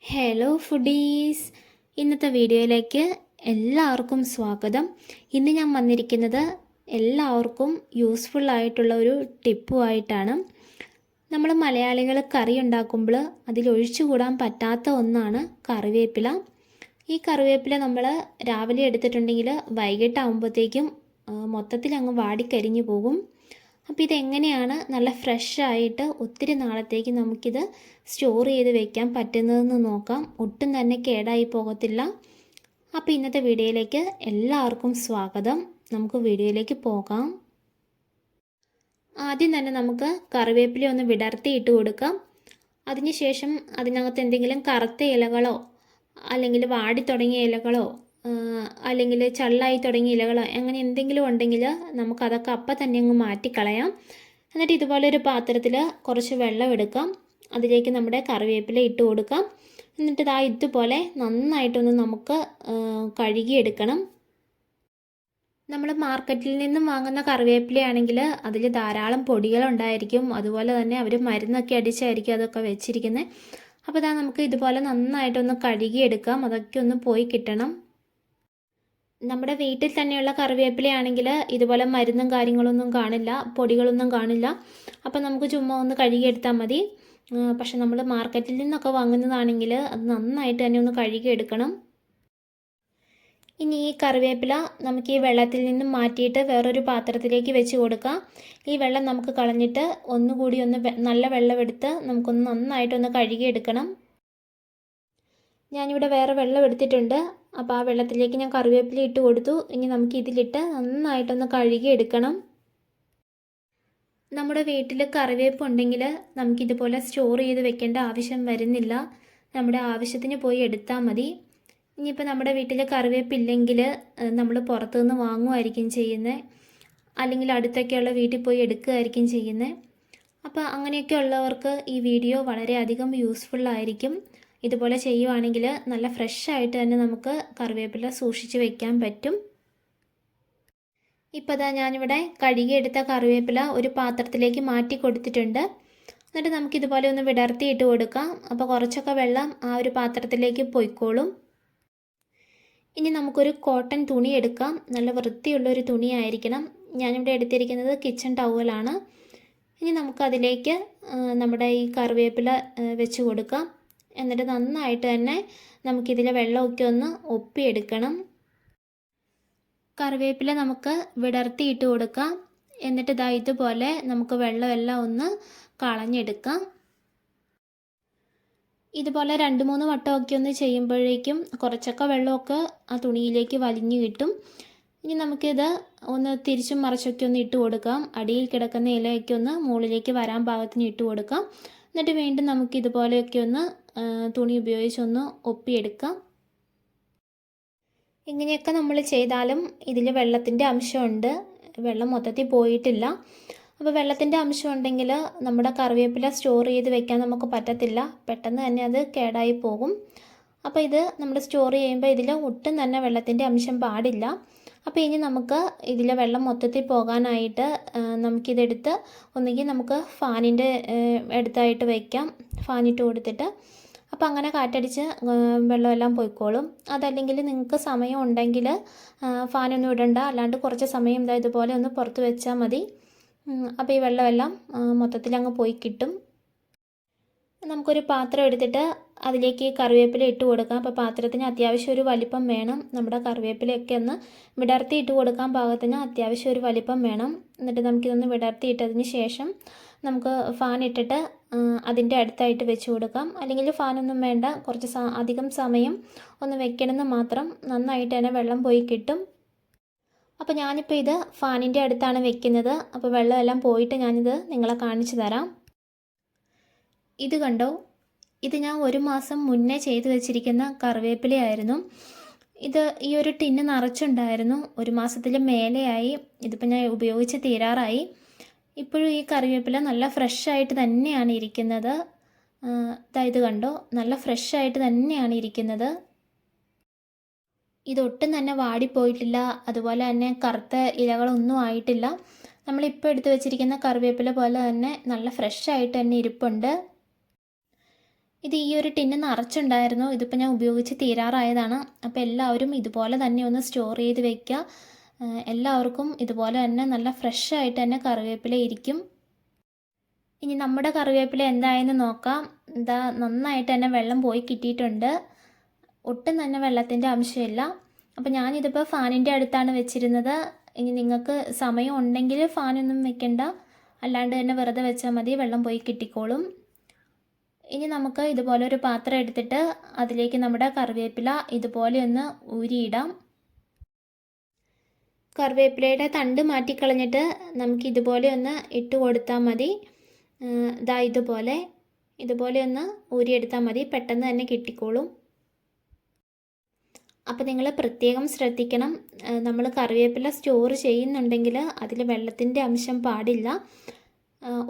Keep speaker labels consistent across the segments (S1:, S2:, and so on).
S1: Hello foodies, ഇന്നത്തെ വീഡിയോയിലേക്ക് എല്ലാവർക്കും സ്വാഗതം. ഇന്ന് ഞാൻ വന്നിരിക്കുന്നത് എല്ലാവർക്കും യൂസ്ഫുൾ ആയിട്ടുള്ള ഒരു ടിപ്പുമായിട്ടാണ്. നമ്മൾ മലയാളികൾ കറി ഉണ്ടാക്കുമ്പോൾ അതിലൊഴിച്ചുകൂടാൻ പറ്റാത്ത ഒന്നാണ് കറിവേപ്പില. ഈ കറിവേപ്പില നമ്മൾ രാവിലെ എടുത്തിട്ടുണ്ടെങ്കിൽ വൈകിട്ടാകുമ്പോഴത്തേക്കും മൊത്തത്തിൽ അങ്ങ് വാടിക്കരിഞ്ഞു പോകും. അപ്പോൾ ഇതെങ്ങനെയാണ് നല്ല ഫ്രഷായിട്ട് ഒത്തിരി നാളത്തേക്ക് നമുക്കിത് സ്റ്റോർ ചെയ്ത് വെക്കാൻ പറ്റുന്നതെന്ന് നോക്കാം. ഒട്ടും തന്നെ കേടായി പോകത്തില്ല. അപ്പോൾ ഇന്നത്തെ വീഡിയോയിലേക്ക് എല്ലാവർക്കും സ്വാഗതം. നമുക്ക് വീഡിയോയിലേക്ക് പോകാം. ആദ്യം തന്നെ നമുക്ക് കറിവേപ്പില ഒന്ന് വിടർത്തി ഇട്ട് കൊടുക്കാം. അതിനുശേഷം അതിനകത്ത് എന്തെങ്കിലും കറുത്ത ഇലകളോ അല്ലെങ്കിൽ വാടി തുടങ്ങിയ ഇലകളോ അല്ലെങ്കിൽ ചള്ളായി തുടങ്ങിയ ഇലകളോ അങ്ങനെ എന്തെങ്കിലും ഉണ്ടെങ്കിൽ നമുക്കതൊക്കെ അപ്പം തന്നെ അങ്ങ് മാറ്റിക്കളയാം. എന്നിട്ട് ഇതുപോലൊരു പാത്രത്തിൽ കുറച്ച് വെള്ളം എടുക്കാം. അതിലേക്ക് നമ്മുടെ കറിവേപ്പില ഇട്ട് കൊടുക്കാം. എന്നിട്ട് ഇതുപോലെ നന്നായിട്ടൊന്ന് നമുക്ക് കഴുകിയെടുക്കണം. നമ്മൾ മാർക്കറ്റിൽ നിന്നും വാങ്ങുന്ന കറിവേപ്പിലയാണെങ്കിൽ അതിൽ ധാരാളം പൊടികളുണ്ടായിരിക്കും. അതുപോലെ തന്നെ അവർ മരുന്നൊക്കെ അടിച്ചായിരിക്കും അതൊക്കെ വെച്ചിരിക്കുന്നത്. അപ്പോൾ നമുക്ക് ഇതുപോലെ നന്നായിട്ടൊന്ന് കഴുകിയെടുക്കാം. അതൊക്കെ ഒന്ന് പോയി കിട്ടണം. നമ്മുടെ വീട്ടിൽ തന്നെയുള്ള കറിവേപ്പിലയാണെങ്കിൽ ഇതുപോലെ മരുന്നും കാര്യങ്ങളൊന്നും കാണില്ല, പൊടികളൊന്നും കാണില്ല. അപ്പോൾ നമുക്ക് ചുമ്മാ ഒന്ന് കഴുകിയെടുത്താൽ മതി. പക്ഷെ നമ്മൾ മാർക്കറ്റിൽ നിന്നൊക്കെ വാങ്ങുന്നതാണെങ്കിൽ അത് നന്നായിട്ട് തന്നെ ഒന്ന് കഴുകിയെടുക്കണം. ഇനി ഈ കറിവേപ്പില നമുക്ക് ഈ വെള്ളത്തിൽ നിന്നും മാറ്റിയിട്ട് വേറൊരു പാത്രത്തിലേക്ക് വെച്ച് കൊടുക്കാം. ഈ വെള്ളം നമുക്ക് കളഞ്ഞിട്ട് ഒന്നുകൂടി നല്ല വെള്ളമെടുത്ത് നമുക്കൊന്ന് നന്നായിട്ടൊന്ന് കഴുകിയെടുക്കണം. ഞാനിവിടെ വേറെ വെള്ളം എടുത്തിട്ടുണ്ട്. അപ്പോൾ ആ വെള്ളത്തിലേക്ക് ഞാൻ കറിവേപ്പില ഇട്ട് കൊടുത്തു. ഇനി നമുക്ക് ഇതിലിട്ട് നന്നായിട്ടൊന്ന് കഴുകിയെടുക്കണം. നമ്മുടെ വീട്ടിൽ കറിവേപ്പ് ഉണ്ടെങ്കിൽ നമുക്കിതുപോലെ സ്റ്റോർ ചെയ്ത് വെക്കേണ്ട ആവശ്യം വരുന്നില്ല. നമ്മുടെ ആവശ്യത്തിന് പോയി എടുത്താൽ മതി. ഇനിയിപ്പോൾ നമ്മുടെ വീട്ടിൽ കറിവേപ്പില്ലെങ്കിൽ നമ്മൾ പുറത്തുനിന്ന് വാങ്ങുമായിരിക്കും ചെയ്യുന്നത്, അല്ലെങ്കിൽ അടുത്തൊക്കെയുള്ള വീട്ടിൽ പോയി എടുക്കുകയായിരിക്കും ചെയ്യുന്നത്. അപ്പോൾ അങ്ങനെയൊക്കെ ഉള്ളവർക്ക് ഈ വീഡിയോ വളരെയധികം യൂസ്ഫുള്ളായിരിക്കും. ഇതുപോലെ ചെയ്യുവാണെങ്കിൽ നല്ല ഫ്രഷായിട്ട് തന്നെ നമുക്ക് കറിവേപ്പില സൂക്ഷിച്ച് വെക്കാൻ പറ്റും. ഇപ്പോൾ ഞാനിവിടെ കഴുകിയെടുത്ത കറിവേപ്പില ഒരു പാത്രത്തിലേക്ക് മാറ്റി കൊടുത്തിട്ടുണ്ട്. എന്നിട്ട് നമുക്കിതുപോലെ ഒന്ന് വിടർത്തിയിട്ട് കൊടുക്കാം. അപ്പോൾ കുറച്ചൊക്കെ വെള്ളം ആ ഒരു പാത്രത്തിലേക്ക് പൊയ്ക്കോളും. ഇനി നമുക്കൊരു കോട്ടൺ തുണി എടുക്കാം. നല്ല വൃത്തിയുള്ളൊരു തുണിയായിരിക്കണം. ഞാനിവിടെ എടുത്തിരിക്കുന്നത് കിച്ചൺ ടവലാണ്. ഇനി നമുക്കതിലേക്ക് നമ്മുടെ ഈ കറിവേപ്പില വെച്ച് കൊടുക്കാം. എന്നിട്ട് നന്നായിട്ട് തന്നെ നമുക്കിതിലെ വെള്ളമൊക്കെ ഒന്ന് ഒപ്പിയെടുക്കണം. കറിവേപ്പില നമുക്ക് വിടർത്തിയിട്ട് കൊടുക്കാം. എന്നിട്ട് ഇതുപോലെ നമുക്ക് വെള്ളമെല്ലാം ഒന്ന് കളഞ്ഞെടുക്കാം. ഇതുപോലെ 2-3 വട്ടമൊക്കെ ഒന്ന് ചെയ്യുമ്പോഴേക്കും കുറച്ചൊക്കെ വെള്ളമൊക്കെ ആ തുണിയിലേക്ക് വലിഞ്ഞു കിട്ടും. ഇനി നമുക്കിത് ഒന്ന് തിരിച്ചും മറിച്ചൊക്കെ ഒന്ന് ഇട്ട് കൊടുക്കാം. അടിയിൽ കിടക്കുന്ന ഇലയൊക്കെ ഒന്ന് മുകളിലേക്ക് വരാൻ പാകത്തിന് ഇട്ട് കൊടുക്കാം. എന്നിട്ട് വീണ്ടും നമുക്കിതുപോലെയൊക്കെ ഒന്ന് തുണി ഉപയോഗിച്ചൊന്ന് ഒപ്പിയെടുക്കാം. ഇങ്ങനെയൊക്കെ നമ്മൾ ചെയ്താലും ഇതിൽ വെള്ളത്തിൻ്റെ അംശമുണ്ട്, വെള്ളം മൊത്തത്തിൽ പോയിട്ടില്ല. അപ്പോൾ വെള്ളത്തിൻ്റെ അംശം ഉണ്ടെങ്കിൽ നമ്മുടെ കറിവേപ്പില സ്റ്റോർ ചെയ്ത് വെക്കാൻ നമുക്ക് പറ്റത്തില്ല, പെട്ടെന്ന് തന്നെ അത് കേടായി പോകും. അപ്പോൾ ഇത് നമ്മൾ സ്റ്റോർ ചെയ്യുമ്പോൾ ഇതിൽ ഒട്ടും തന്നെ വെള്ളത്തിൻ്റെ അംശം പാടില്ല. അപ്പോൾ ഇനി നമുക്ക് ഇതിലെ വെള്ളം മൊത്തത്തിൽ പോകാനായിട്ട് നമുക്കിതെടുത്ത് ഒന്നുകിൽ നമുക്ക് ഫാനിൻ്റെ അടുത്തായിട്ട് വയ്ക്കാം, ഫാനിട്ട് കൊടുത്തിട്ട്. അപ്പോൾ അങ്ങനെ കാറ്റടിച്ച് വെള്ളമെല്ലാം പോയിക്കോളും. അതല്ലെങ്കിൽ നിങ്ങൾക്ക് സമയം ഉണ്ടെങ്കിൽ ഫാനൊന്നും ഇടണ്ട, അല്ലാണ്ട് കുറച്ച് സമയം ഇതുപോലെ ഒന്ന് പുറത്ത് വെച്ചാൽ മതി. അപ്പോൾ ഈ വെള്ളമെല്ലാം മൊത്തത്തിൽ അങ്ങ് പോയി കിട്ടും. നമുക്കൊരു പാത്രം എടുത്തിട്ട് അതിലേക്ക് കറിവേപ്പില ഇട്ട് കൊടുക്കാം. അപ്പോൾ പാത്രത്തിന് അത്യാവശ്യം ഒരു വലിപ്പം വേണം. നമ്മുടെ കറിവേപ്പിലയൊക്കെ ഒന്ന് വിടർത്തി ഇട്ട് കൊടുക്കാൻ പാകത്തിന് അത്യാവശ്യം ഒരു വലിപ്പം വേണം. എന്നിട്ട് നമുക്കിതൊന്ന് വിടർത്തി ഇട്ടതിന് ശേഷം നമുക്ക് ഫാൻ ഇട്ടിട്ട് അതിൻ്റെ അടുത്തായിട്ട് വെച്ച് കൊടുക്കാം. അല്ലെങ്കിൽ ഫാനൊന്നും വേണ്ട, കുറച്ച് അധികം സമയം ഒന്ന് വെക്കണമെന്ന് മാത്രം. നന്നായിട്ട് തന്നെ വെള്ളം പോയി കിട്ടും. അപ്പോൾ ഞാനിപ്പോൾ ഇത് ഫാനിൻ്റെ അടുത്താണ് വെക്കുന്നത്. അപ്പോൾ വെള്ളമെല്ലാം പോയിട്ട് ഞാനിത് നിങ്ങളെ കാണിച്ചു തരാം. ഇത് കണ്ടോ, ഇത് ഞാൻ 1 മാസം മുന്നേ ചെയ്തു വെച്ചിരിക്കുന്ന കറിവേപ്പിലയായിരുന്നു. ഇത് ഈ ഒരു ടിന്ന് നിറച്ചുണ്ടായിരുന്നു. 1 മാസത്തിൽ മേലെയായി. ഇതിപ്പോൾ ഞാൻ ഉപയോഗിച്ച് തീരാറായി. ഇപ്പോഴും ഈ കറിവേപ്പില നല്ല ഫ്രഷായിട്ട് തന്നെയാണ് ഇരിക്കുന്നത്. ഇത് കണ്ടോ, നല്ല ഫ്രഷായിട്ട് തന്നെയാണ് ഇരിക്കുന്നത്. ഇതൊട്ടും തന്നെ വാടിപ്പോയിട്ടില്ല, അതുപോലെ തന്നെ കറുത്ത ഇലകളൊന്നും ആയിട്ടില്ല. നമ്മളിപ്പോൾ എടുത്തു വെച്ചിരിക്കുന്ന കറിവേപ്പില പോലെ തന്നെ നല്ല ഫ്രഷായിട്ട് തന്നെ ഇരിപ്പുണ്ട്. ഇത് ഈ ഒരു ടിന്ന് നിറച്ചുണ്ടായിരുന്നു. ഇതിപ്പോൾ ഞാൻ ഉപയോഗിച്ച് തീരാറായതാണ്. അപ്പോൾ എല്ലാവരും ഇതുപോലെ തന്നെ ഒന്ന് സ്റ്റോർ ചെയ്ത് വെക്കുക. എല്ലാവർക്കും ഇതുപോലെ തന്നെ നല്ല ഫ്രഷ് ആയിട്ട് തന്നെ കറിവേപ്പില ഇരിക്കും. ഇനി നമ്മുടെ കറിവേപ്പില എന്തായെന്ന് നോക്കാം. ഇതാ നന്നായിട്ട് തന്നെ വെള്ളം പോയി കിട്ടിയിട്ടുണ്ട്. ഒട്ടും തന്നെ വെള്ളത്തിൻ്റെ അംശമില്ല. അപ്പോൾ ഞാനിതിപ്പോൾ ഫാനിൻ്റെ അടുത്താണ് വെച്ചിരുന്നത്. ഇനി നിങ്ങൾക്ക് സമയം ഉണ്ടെങ്കിൽ ഫാനൊന്നും വെക്കണ്ട, അല്ലാണ്ട് തന്നെ വെറുതെ വെച്ചാൽ മതി, വെള്ളം പോയി കിട്ടിക്കോളും. ഇനി നമുക്ക് ഇതുപോലെ ഒരു പാത്രം എടുത്തിട്ട് അതിലേക്ക് നമ്മുടെ കറിവേപ്പില ഇതുപോലെ ഒന്ന് ഊരിയിടാം. കറിവേപ്പിലയുടെ തണ്ട് മാറ്റിക്കളഞ്ഞിട്ട് നമുക്ക് ഇതുപോലെ ഒന്ന് ഇട്ട് കൊടുത്താൽ മതി. ഇതാ ഇതുപോലെ ഒന്ന് ഊരിയെടുത്താൽ മതി, പെട്ടെന്ന് തന്നെ കിട്ടിക്കോളും. അപ്പോൾ നിങ്ങൾ പ്രത്യേകം ശ്രദ്ധിക്കണം, നമ്മൾ കറിവേപ്പില സ്റ്റോർ ചെയ്യുന്നുണ്ടെങ്കിൽ അതിൽ വെള്ളത്തിൻ്റെ അംശം പാടില്ല,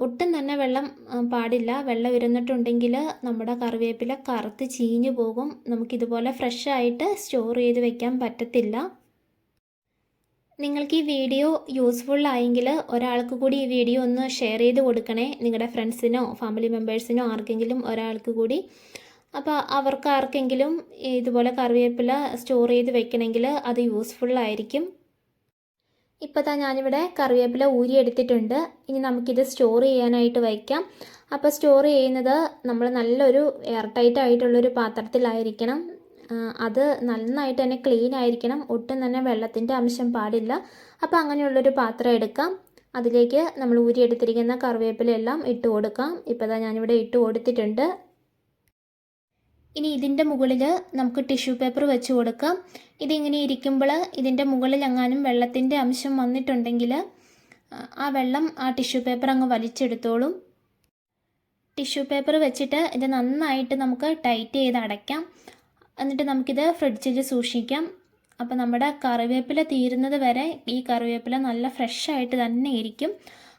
S1: ഒട്ടും തന്നെ വെള്ളം പാടില്ല. വെള്ളം ഇരുന്നിട്ടുണ്ടെങ്കിൽ നമ്മുടെ കറിവേപ്പില കറുത്ത് ചീഞ്ഞു പോകും. നമുക്കിതുപോലെ ഫ്രഷ് ആയിട്ട് സ്റ്റോർ ചെയ്ത് വെക്കാൻ പറ്റത്തില്ല. നിങ്ങൾക്ക് ഈ വീഡിയോ യൂസ്ഫുൾ ആയെങ്കിൽ ഒരാൾക്ക് കൂടി ഈ വീഡിയോ ഒന്ന് ഷെയർ ചെയ്ത് കൊടുക്കണേ, നിങ്ങളുടെ ഫ്രണ്ട്സിനോ ഫാമിലി മെമ്പേഴ്സിനോ ആർക്കെങ്കിലും ഒരാൾക്ക് കൂടി. അപ്പോൾ അവർക്ക് ആർക്കെങ്കിലും ഇതുപോലെ കറിവേപ്പില സ്റ്റോർ ചെയ്ത് വെക്കണമെങ്കിൽ അത് യൂസ്ഫുൾ ആയിരിക്കും. ഇപ്പോൾ ഞാനിവിടെ കറിവേപ്പില ഊരിയെടുത്തിട്ടുണ്ട്. ഇനി നമുക്കിത് സ്റ്റോർ ചെയ്യാനായിട്ട് വയ്ക്കാം. അപ്പോൾ സ്റ്റോർ ചെയ്യുന്നത് നമ്മൾ നല്ലൊരു എയർ ടൈറ്റ് ആയിട്ടുള്ളൊരു പാത്രത്തിലായിരിക്കണം. അത് നന്നായിട്ട് തന്നെ ക്ലീൻ ആയിരിക്കണം, ഒട്ടും തന്നെ വെള്ളത്തിൻ്റെ അംശം പാടില്ല. അപ്പോൾ അങ്ങനെയുള്ളൊരു പാത്രം എടുക്കാം. അതിലേക്ക് നമ്മൾ ഊരിയെടുത്തിരിക്കുന്ന കറിവേപ്പിലയെല്ലാം ഇട്ട് കൊടുക്കാം. ഇപ്പോൾ ഞാനിവിടെ ഇട്ട് കൊടുത്തിട്ടുണ്ട്. ഇനി ഇതിൻ്റെ മുകളിൽ നമുക്ക് ടിഷ്യൂ പേപ്പർ വെച്ച് കൊടുക്കാം. ഇതിങ്ങനെ ഇരിക്കുമ്പോൾ ഇതിൻ്റെ മുകളിൽ എങ്ങാനും വെള്ളത്തിൻ്റെ അംശം വന്നിട്ടുണ്ടെങ്കിൽ ആ വെള്ളം ആ ടിഷ്യൂ പേപ്പർ അങ്ങ് വലിച്ചെടുത്തോളും. ടിഷ്യൂ പേപ്പർ വെച്ചിട്ട് ഇത് നന്നായിട്ട് നമുക്ക് ടൈറ്റ് ചെയ്ത് അടയ്ക്കാം. എന്നിട്ട് നമുക്കിത് ഫ്രിഡ്ജിൽ സൂക്ഷിക്കാം. അപ്പോൾ നമ്മുടെ കറിവേപ്പില തീരുന്നത് വരെ ഈ കറിവേപ്പില നല്ല ഫ്രഷ് ആയിട്ട് തന്നെ ഇരിക്കും.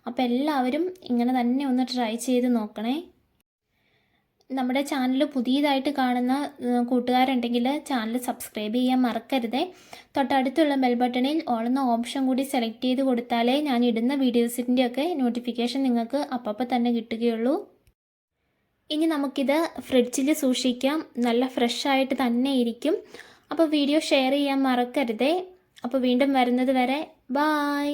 S1: അപ്പോൾ എല്ലാവരും ഇങ്ങനെ തന്നെ ഒന്ന് ട്രൈ ചെയ്ത് നോക്കണേ. നമ്മുടെ ചാനൽ പുതിയതായിട്ട് കാണുന്ന കൂട്ടുകാരുണ്ടെങ്കിൽ ചാനൽ സബ്സ്ക്രൈബ് ചെയ്യാൻ മറക്കരുതേ. തൊട്ടടുത്തുള്ള ബെൽ ബട്ടണിൽ ഓൾ എന്ന ഓപ്ഷൻ കൂടി സെലക്ട് ചെയ്ത് കൊടുത്താലേ ഞാൻ ഇടുന്ന വീഡിയോസിൻ്റെയൊക്കെ നോട്ടിഫിക്കേഷൻ നിങ്ങൾക്ക് അപ്പോൾ തന്നെ കിട്ടുകയുള്ളൂ. ഇനി നമുക്കിത് ഫ്രിഡ്ജിൽ സൂക്ഷിക്കാം, നല്ല ഫ്രഷ് ആയിട്ട് തന്നെ ഇരിക്കും. അപ്പോൾ വീഡിയോ ഷെയർ ചെയ്യാൻ മറക്കരുതേ. അപ്പോൾ വീണ്ടും വരുന്നത് വരെ ബായ്.